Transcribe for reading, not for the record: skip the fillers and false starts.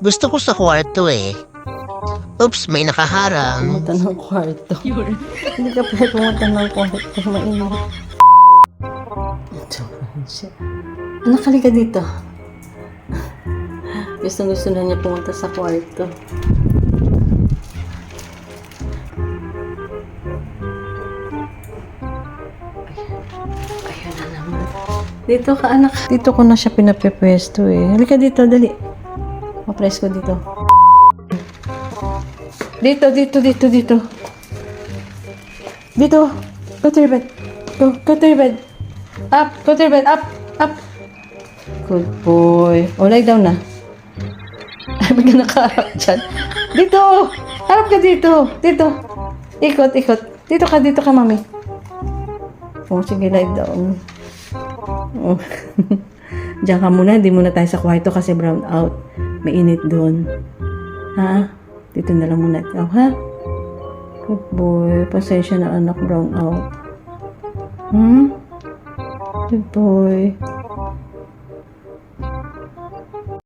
Gusto ko sa kwarto eh. Oops, may nakaharang. Pumunta ng kwarto. Hindi ka pwede pumunta ng kwarto. Mainit. Anak, halika dito. Gusto na niya pumunta sa kwarto. Ayun na naman. Dito ka, anak. Dito ko na siya pinapepwesto eh. Halika dito, dali. Mapress ko dito. Dito. Dito. Go to your bed. Go to your bed. Up. Go to your bed. Up. Good boy. O, lie down na. Ay, ba't ka nakaharap dyan? Dito. Harap ka dito. Dito. Ikot. Dito ka, mami. O, sige, lie down. Oh. Diyan ka muna. Hindi muna tayo sa kwarto kasi brown out. Mainit doon. Ha? Dito na lang muna ikaw, ha? Good boy. Pasensya na anak, brown out. Good boy.